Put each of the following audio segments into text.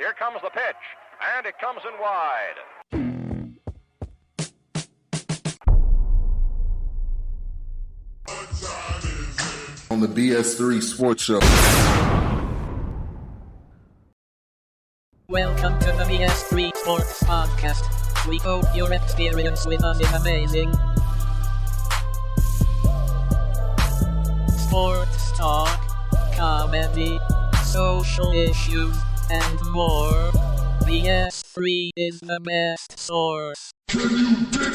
Here comes the pitch, and it comes in wide. On the BS3 Sports Show. Welcome to the BS3 Sports Podcast. We hope your experience with us is amazing. Sports talk, comedy, social issues, and more. BS3 is the best source. Can you dig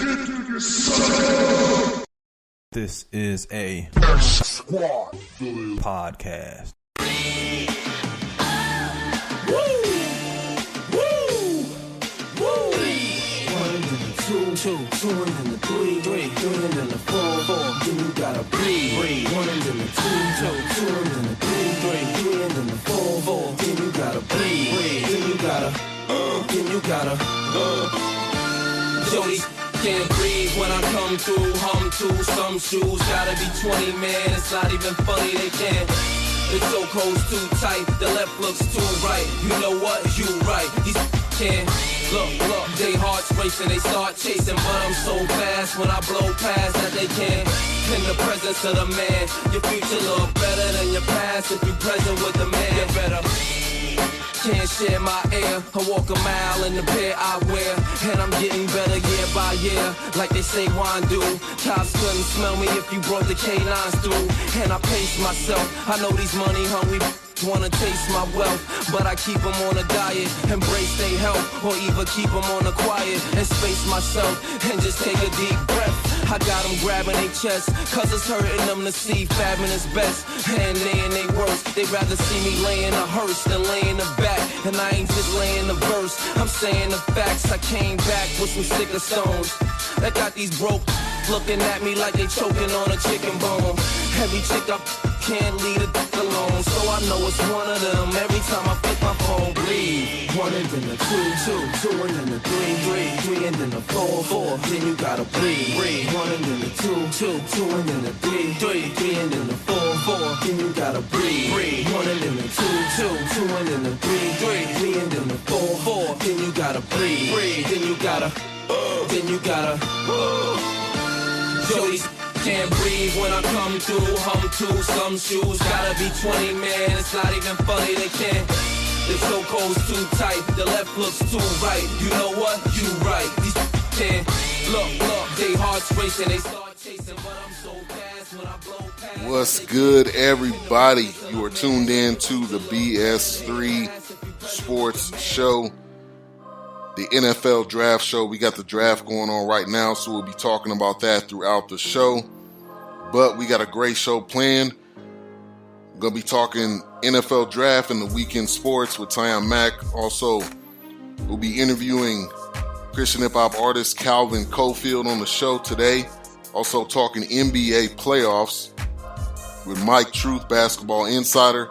it, son? This is a Squad podcast. Two and then the three and then the four, then you gotta breathe. One and then the two and then the three and then the four, then you gotta breathe. Then you gotta, Jody can't breathe when I come through, hum to some shoes. Gotta be 20, man, it's not even funny, they can't. The chokehold's too tight, the left looks too right. You know what, you right, these can't. Look, they hearts racing, they start chasing, but I'm so fast when I blow past that they can't. In the presence of the man, your future look better than your past if you present with the man. You better can't share my air. I walk a mile in the pair I wear, and I'm getting better year by year, like they say Juan do. Cops couldn't smell me if you brought the K9s through, and I pace myself. I know these money hungry wanna taste my wealth, but I keep them on a diet, embrace their health, or even keep them on the quiet, and space myself, and just take a deep breath. I got them grabbing their chest, cause it's hurting them to see fabbing is best, and they in they worst. They'd rather see me laying a hearse than laying the back, and I ain't just laying the verse, I'm saying the facts. I came back with some sticker stones that got these broke looking at me like they choking on a chicken bone. Every chick up can't leave a dick alone, so I know it's one of them. Every time I flip my phone, breathe. One and then the two and then the three and then the four, then you gotta breathe. One and then the two and then the three and then the four, then you gotta breathe. One and then the two and then the three and then the four, then you gotta breathe. Then you gotta, Jody's can't breathe when I come through, hum to some shoes. Gotta be 20, man, it's not even funny, they can't. The chokehold's too tight, the left looks too right. You know what, you right, these can't. Look, they hearts racing, they start chasing, but I'm so fast when I blow past. What's good, everybody? You are tuned in to the BS3 Sports Show, the NFL Draft Show. We got the draft going on right now, so we'll be talking about that throughout the show. But we got a great show planned. We're going to be talking NFL Draft and the weekend sports with Tyjun Mack. Also, we'll be interviewing Christian hip-hop artist Calvin Cofield on the show today. Also talking NBA playoffs with Mike Truth, Basketball Insider.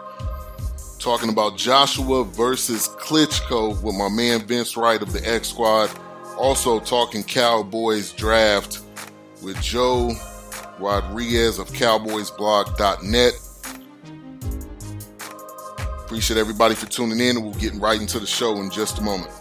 Talking about Joshua versus Klitschko with my man Vince Wright of the X Squad. Also talking Cowboys Draft with Joe Rodriguez of CowboysBlog.net. Appreciate everybody for tuning in, and we'll get right into the show in just a moment.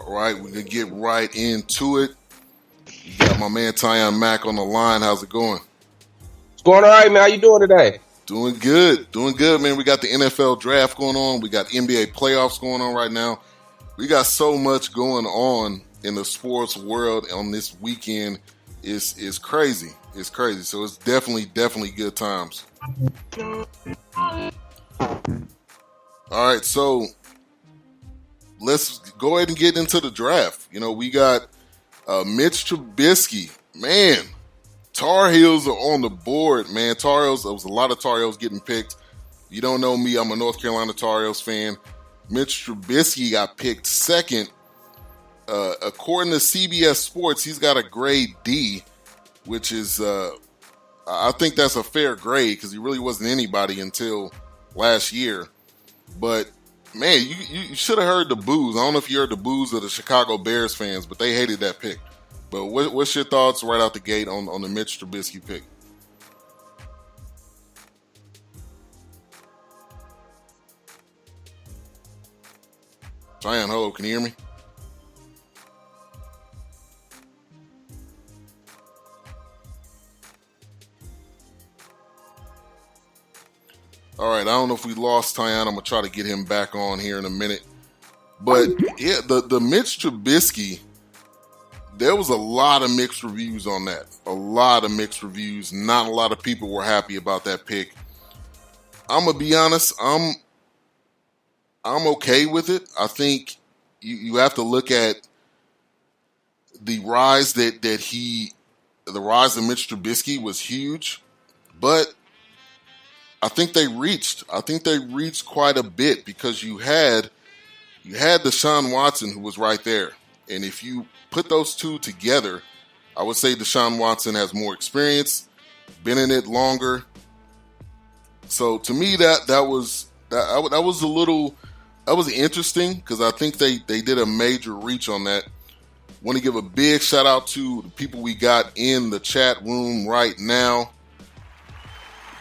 All right, we're going to get right into it. You got my man Tyjun Mack on the line. How's it going? It's going all right, man. How you doing today? Doing good, man. We got the NFL draft going on. We got NBA playoffs going on right now. We got so much going on in the sports world on this weekend. It's crazy. It's crazy. So it's definitely good times. All right, so let's go ahead and get into the draft. You know, we got Mitch Trubisky. Man, Tar Heels are on the board, man. Tar Heels, there was a lot of Tar Heels getting picked. You don't know me, I'm a North Carolina Tar Heels fan. Mitch Trubisky got picked second. According to CBS Sports, he's got a grade D, which is, I think that's a fair grade because he really wasn't anybody until last year. But, man, you should have heard the boos. I don't know if you heard the boos of the Chicago Bears fans, but they hated that pick. But what's your thoughts right out the gate on the Mitch Trubisky pick? Tyjun, hello, can you hear me? All right, I don't know if we lost Tyjun. I'm going to try to get him back on here in a minute. But, yeah, the Mitch Trubisky, there was a lot of mixed reviews on that. A lot of mixed reviews. Not a lot of people were happy about that pick. I'm going to be honest, I'm okay with it. I think you have to look at the rise the rise of Mitch Trubisky was huge, but I think they reached quite a bit because you had Deshaun Watson who was right there. And if you put those two together, I would say Deshaun Watson has more experience, been in it longer. So to me, that was interesting because I think they did a major reach on that. Want to give a big shout out to the people we got in the chat room right now.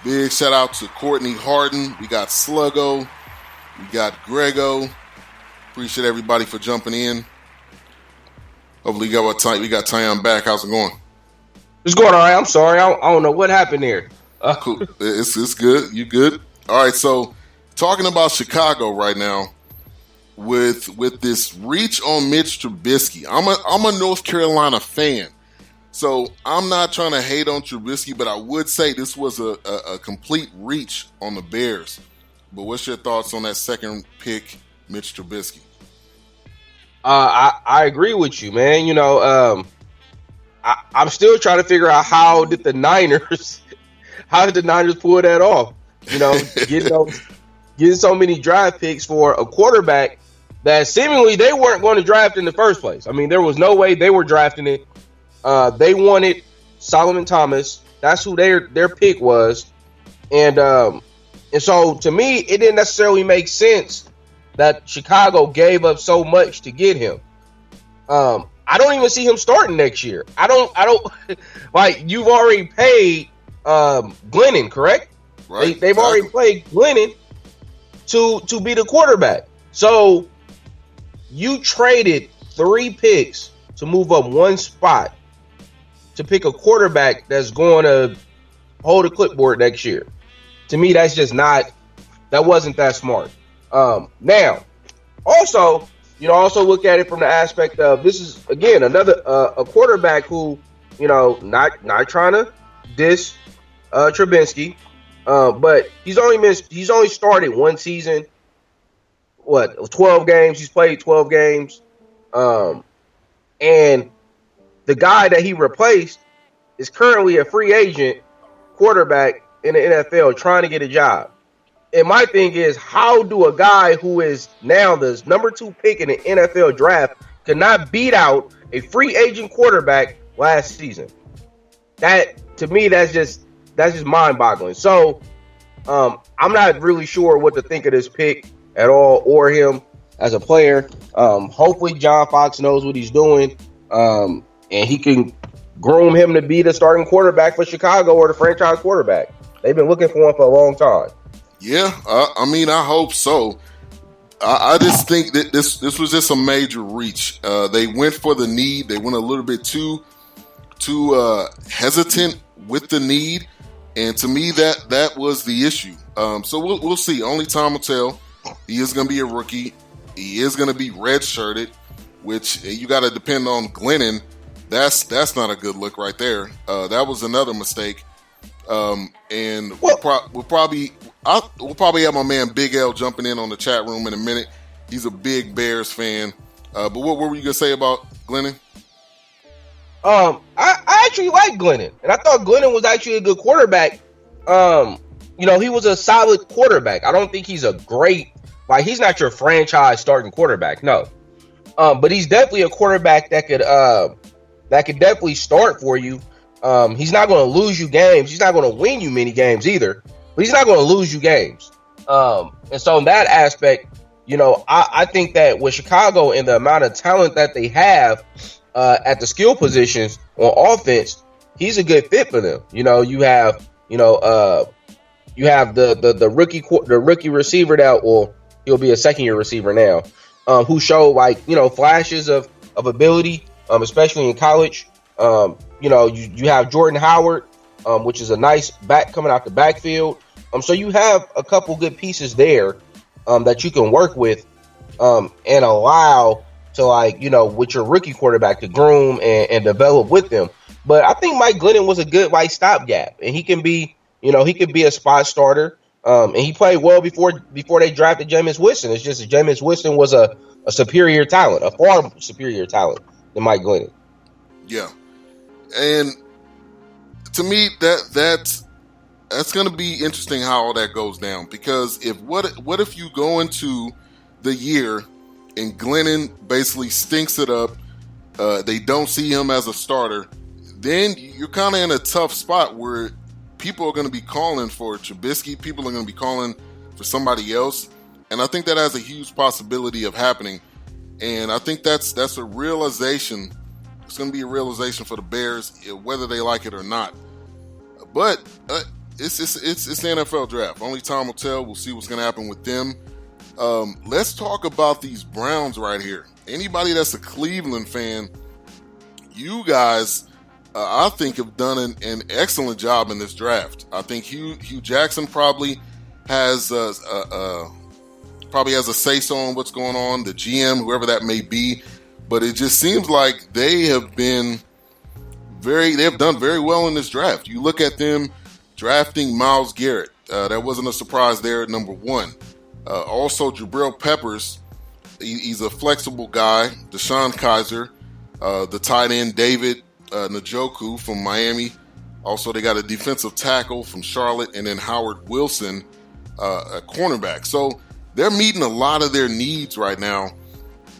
Big shout out to Courtney Harden. We got Sluggo. We got Grego. Appreciate everybody for jumping in. Hopefully we got Tyjun back. How's it going? It's going all right. I'm sorry. I don't know what happened there. Cool. It's good. You good? All right. So talking about Chicago right now with this reach on Mitch Trubisky. I'm a North Carolina fan. So I'm not trying to hate on Trubisky, but I would say this was a complete reach on the Bears. But what's your thoughts on that second pick, Mitch Trubisky? I agree with you, man. You know, I'm still trying to figure out how did the Niners pull that off? You know, getting so many draft picks for a quarterback that seemingly they weren't going to draft in the first place. I mean, there was no way they were drafting it. They wanted Solomon Thomas. That's who their pick was. And so to me, it didn't necessarily make sense that Chicago gave up so much to get him. I don't even see him starting next year. I don't like you've already paid Glennon, correct? Right. They've already played Glennon to be the quarterback. So you traded 3 picks to move up one spot to pick a quarterback that's going to hold a clipboard next year. To me, that wasn't that smart. Now, also look at it from the aspect of this is again another a quarterback who, you know, not trying to diss Trubisky, but he's only started one season. 12 games? He's played 12 games, and the guy that he replaced is currently a free agent quarterback in the NFL trying to get a job. And my thing is, how do a guy who is now the number 2 pick in the NFL draft cannot beat out a free agent quarterback last season? That to me, that's just mind-boggling. So I'm not really sure what to think of this pick at all or him as a player. Hopefully John Fox knows what he's doing, and he can groom him to be the starting quarterback for Chicago or the franchise quarterback. They've been looking for him for a long time. Yeah, I mean, I hope so. I just think that this was just a major reach. They went for the need. They went a little bit too hesitant with the need, and to me that was the issue. So we'll see. Only time will tell. He is going to be a rookie. He is going to be red-shirted, which you got to depend on Glennon. That's not a good look right there. That was another mistake. And we'll probably have my man Big L jumping in on the chat room in a minute. He's a big Bears fan. But what were you gonna say about Glennon? I actually like Glennon, and I thought Glennon was actually a good quarterback. He was a solid quarterback. I don't think he's a great, he's not your franchise starting quarterback, no. But he's definitely a quarterback that could definitely start for you. He's not going to lose you games. He's not going to win you many games either, but he's not going to lose you games. And so in that aspect, I think that with Chicago and the amount of talent that they have at the skill positions on offense, he's a good fit for them. You have the rookie receiver that he'll be a second-year receiver now, who showed flashes of ability, especially in college. You have Jordan Howard, which is a nice back coming out the backfield. So you have a couple good pieces there that you can work with and allow to with your rookie quarterback to groom and develop with them. But I think Mike Glennon was a good stopgap, and he can be a spot starter. And he played well before they drafted Jameis Winston. It's just that Jameis Winston was a superior talent, a far superior talent than Mike Glennon. Yeah. And to me, that's going to be interesting how all that goes down, because what if you go into the year and Glennon basically stinks it up, they don't see him as a starter, then you're kind of in a tough spot where people are going to be calling for Trubisky, people are going to be calling for somebody else, and I think that has a huge possibility of happening. And I think that's a realization. It's going to be a realization for the Bears, whether they like it or not. But it's the NFL draft. Only time will tell. We'll see what's going to happen with them. Let's talk about these Browns right here. Anybody that's a Cleveland fan, you guys, I think, have done an excellent job in this draft. I think Hugh Jackson probably has a say-so on what's going on. The GM, whoever that may be. But it just seems like they have done very well in this draft. You look at them drafting Myles Garrett. That wasn't a surprise there at number 1. Also, Jabril Peppers, he's a flexible guy. Deshaun Kaiser, the tight end David Njoku from Miami. Also, they got a defensive tackle from Charlotte, and then Howard Wilson, a cornerback. So they're meeting a lot of their needs right now.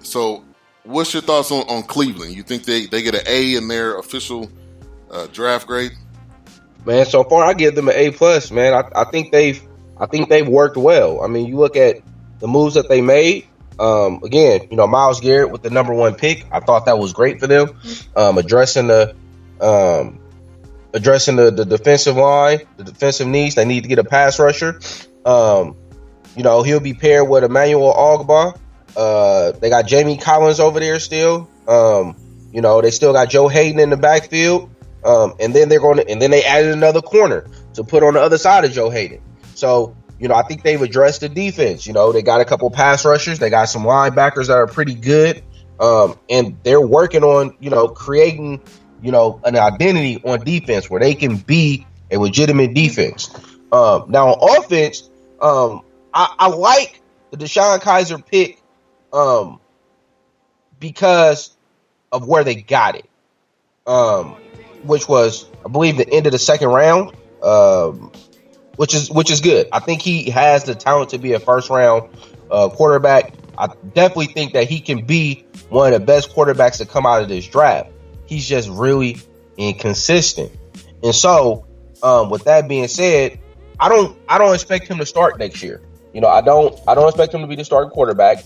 So what's your thoughts on Cleveland? You think they get an A in their official draft grade? Man, so far I give them an A+. Man, I think they've worked well. I mean, you look at the moves that they made. Again, Myles Garrett with the number 1 pick, I thought that was great for them. Addressing the defensive line, the defensive needs. They need to get a pass rusher. He'll be paired with Emmanuel Ogbah. They got Jamie Collins over there still. They still got Joe Hayden in the backfield. And then they added another corner to put on the other side of Joe Hayden. So, I think they've addressed the defense. They got a couple pass rushers. They got some linebackers that are pretty good. And they're working on, creating, an identity on defense where they can be a legitimate defense. Now on offense, I like the Deshaun Kaiser pick because of where they got it, which was, I believe, the end of the second round, which is good. I think he has the talent to be a first-round quarterback. I definitely think that he can be one of the best quarterbacks to come out of this draft. He's just really inconsistent. And so, with that being said, I don't expect him to start next year. I don't expect him to be the starting quarterback.